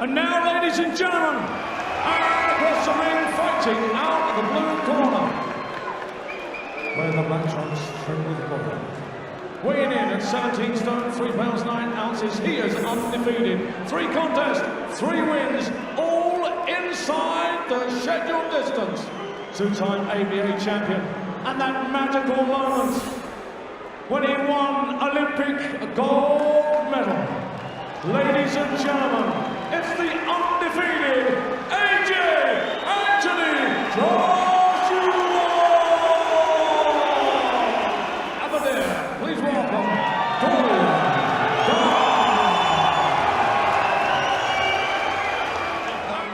And now, ladies and gentlemen, across the ring, fighting out of the blue corner, where the black trunks trimmed with gold. Weighing in at 17 stone, 3 pounds 9 ounces, he is undefeated. 3 contests, 3 wins, all inside the scheduled distance. 2-time ABA champion, and that magical moment when he won Olympic gold medal. Ladies and gentlemen, it's the undefeated AJ Anthony Joshua! Over there, please welcome Dorian Darch.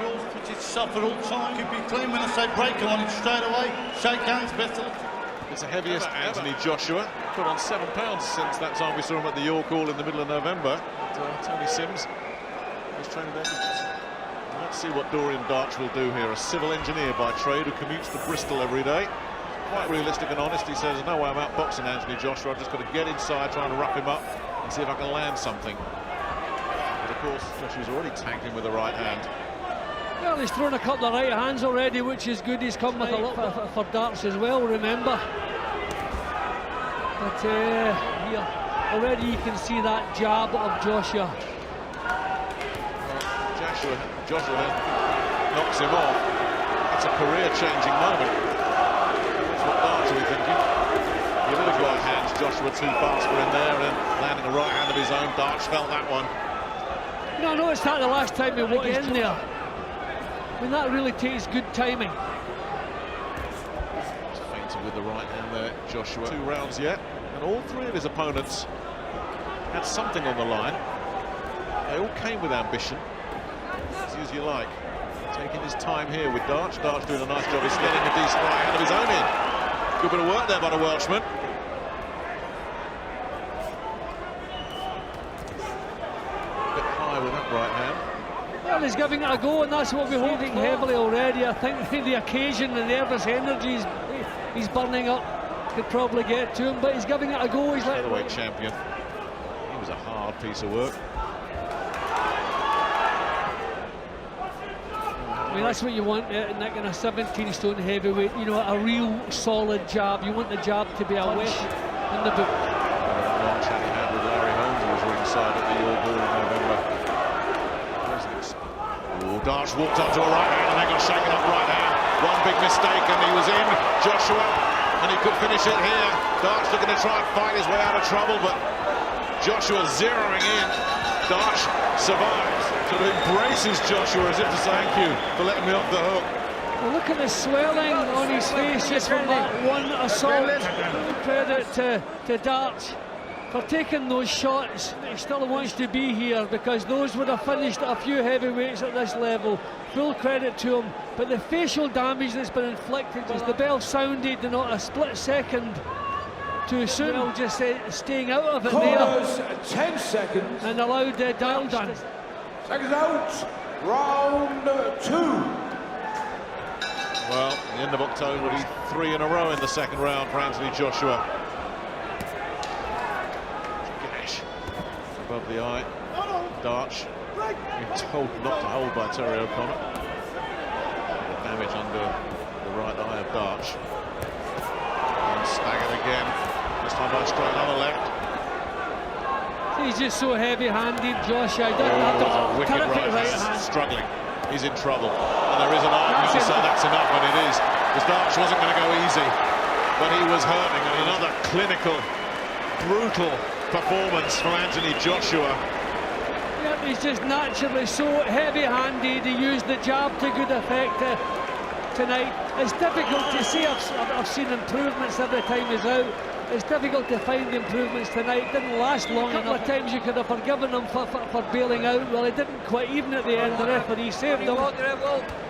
Rules, put it soft at all time. Keep it clean. When I say break, I want it straight away. Shake hands, best of luck. It's the heaviest Anthony Joshua. Put on 7 pounds since that time we saw him at the York Hall in the middle of November. Tony Sims is training there. Let's see what Dorian Darch will do here. A civil engineer by trade who commutes to Bristol every day. Quite realistic and honest. He says, no way I'm outboxing Anthony Joshua. I've just got to get inside, try and rough him up and see if I can land something. But of course, Joshua's already tagged him with the right hand. Well, he's thrown a couple of right hands already, which is good. He's come with a lot for Darch as well, remember. But here, already you can see that jab of Joshua. Joshua knocks him off. That's a career-changing moment. That's what Darch will be thinking. Give it a right hand. Joshua too fast for him there, and landing a right hand of his own. Darch felt that one. No, I noticed that the last time he was in there. I mean, that really takes good timing. He's fainted with the right hand there, Joshua. 2 rounds yet, and all 3 of his opponents had something on the line. They all came with ambition, as you like. Taking his time here with Darch. Darch doing a nice job. He's getting a decent right hand of his own in. Good bit of work there by the Welshman. A bit high with that right hand. Well, he's giving it a go, and that's what we're holding heavily already. I think the occasion, the nervous energy he's burning up could probably get to him, but he's giving it a go. He's like featherweight champion. He was a hard piece of work. I mean, that's what you want, Nick, in a 17-stone heavyweight. You know, a real solid jab. You want the jab to be a wet in the boot. Long chat he had with Larry Holmes, who was ringside at the York Hall in November. Oh, Darch walked up to a right hand and they got shaken up right hand. One big mistake and he was in. Joshua, and he could finish it here. Darch looking to try and fight his way out of trouble, but Joshua zeroing in. Darch survives. Sort of embraces Joshua as if to say thank you for letting me off the hook. Well, look at the swelling on his face just from that one assault. Credit to Darch for taking those shots. He still wants to be here because those would have finished a few heavyweights at this level. Full credit to him. But the facial damage that's been inflicted, as the bell sounded, not a split second too soon. Well, just staying out of it Corners, there. 10 seconds. And allowed Darch. Seconds out. Round 2. Well, at the end of October will be 3 in a row in the second round for Anthony Joshua. Gash above the eye. Darch being told not to hold by Terry O'Connor. Damage under the right eye of Darch. And staggered again. This time Darch got another left. He's just so heavy-handed, Joshua. He doesn't have to. Wicked right hand. Struggling. He's in trouble. And there is an argument to say that's enough, and it is. Because Darch wasn't going to go easy, but he was hurting. And another clinical, brutal performance from Anthony Joshua. Yep, he's just naturally so heavy-handed. He used the jab to good effect tonight. It's difficult to see. I've seen improvements every time he's out. It's difficult to find improvements tonight. Didn't last long enough. A couple of times you could have forgiven him for bailing out. Well, he didn't quite. Even at the end, the referee saved him.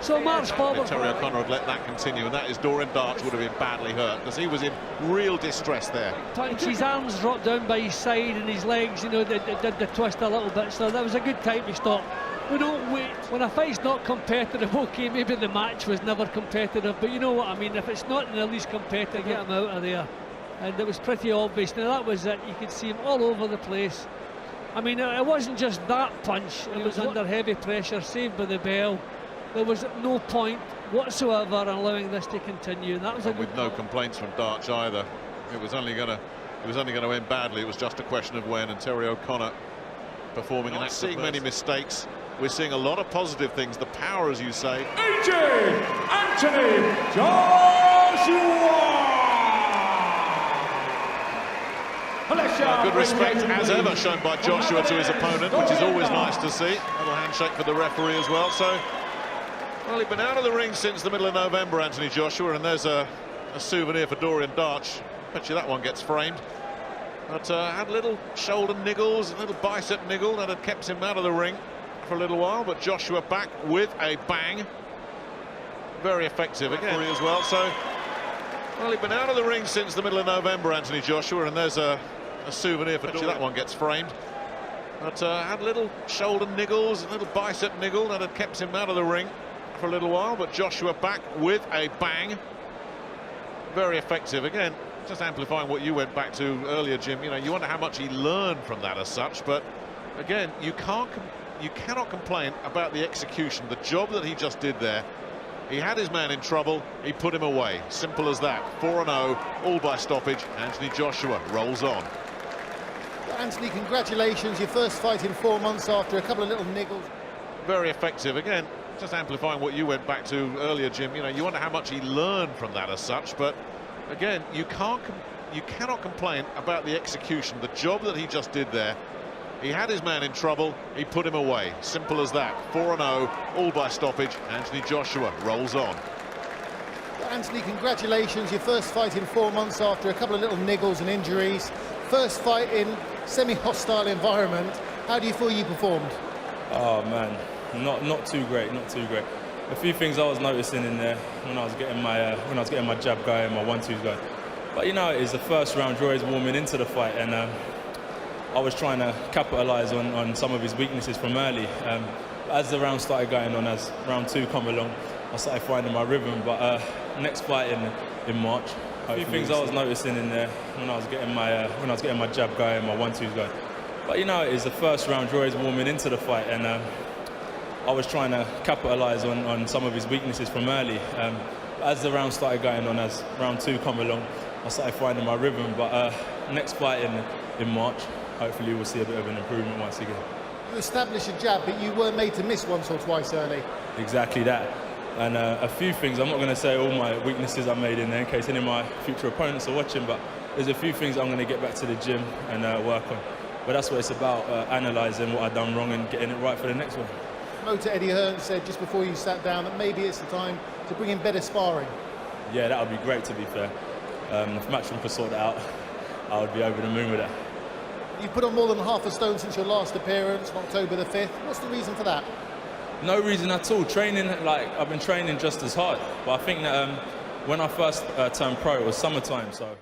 So march forward. Terry O'Connor had let that continue, and that is Dorian Darch would have been badly hurt because he was in real distress there. His arms dropped down by his side and his legs, you know, did the twist a little bit. So that was a good time to stop. We don't wait. When a fight's not competitive, okay, maybe the match was never competitive, but you know what I mean. If it's not in the least competitive, get him out of there. And it was pretty obvious. Now that was it. You could see him all over the place. I mean, it wasn't just that punch, it was under heavy pressure, saved by the bell. There was no point whatsoever in allowing this to continue. That was with no complaints from Darch either. It was only going to end badly. It was just a question of when. And Terry O'Connor performing and not seeing many mistakes. We're seeing a lot of positive things. The power, as you say. AJ Anthony Joshua. Good respect, as ever, shown by Joshua to his opponent, which is always nice to see. A little handshake for the referee as well. So, well, he'd been out of the ring since the middle of November, Anthony Joshua, and there's a souvenir for Dorian Darch. Bet you that one gets framed. But had little shoulder niggles, a little bicep niggle that had kept him out of the ring for a little while. But Joshua back with a bang. Very effective again as well. So, well, he'd been out of the ring since the middle of November, Anthony Joshua, and there's a souvenir for that one gets framed. But had little shoulder niggles, a little bicep niggle that had kept him out of the ring for a little while. But Joshua back with a bang. Very effective again. Just amplifying what you went back to earlier, Jim. You know, you wonder how much he learned from that as such. But again, you cannot complain about the execution, the job that he just did there. He had his man in trouble, he put him away. Simple as that. 4-0, all by stoppage. Anthony Joshua rolls on. Anthony, congratulations. Your first fight in 4 months after a couple of little niggles. Very effective again. Just amplifying what you went back to earlier, Jim. You know, you wonder how much he learned from that as such. But again, you cannot complain about the execution, the job that he just did there. He had his man in trouble, he put him away. Simple as that. 4-0, all by stoppage. Anthony Joshua rolls on. Anthony, congratulations. Your first fight in 4 months after a couple of little niggles and injuries. First fight in semi-hostile environment. How do you feel you performed? Oh man, not too great, not too great. A few things I was noticing in there when I was getting my jab going, my 1-2s going. But you know, it is the first round. Roy's warming into the fight, and I was trying to capitalise on some of his weaknesses from early. As the round started going on, as round 2 come along, I started finding my rhythm. But next fight in March, a few things I was noticing in there when I was getting my jab going, my 1-2s going. But you know, it is the first round. Roy's warming into the fight, and I was trying to capitalise on some of his weaknesses from early. As the round started going on, as round 2 come along, I started finding my rhythm. But next fight in March, hopefully we'll see a bit of an improvement once again. You established a jab, but you were made to miss once or twice early. Exactly that. And a few things, I'm not going to say all my weaknesses I made in there in case any of my future opponents are watching, but there's a few things I'm going to get back to the gym and work on. But that's what it's about, analysing what I've done wrong and getting it right for the next one. Promoter Eddie Hearn said just before you sat down that maybe it's the time to bring in better sparring. Yeah, that would be great, to be fair. If Matchroom could sort it out, I would be over the moon with that. You've put on more than half a stone since your last appearance on October the 5th. What's the reason for that? No reason at all. Training, like, I've been training just as hard. But I think that when I first turned pro, it was summertime, so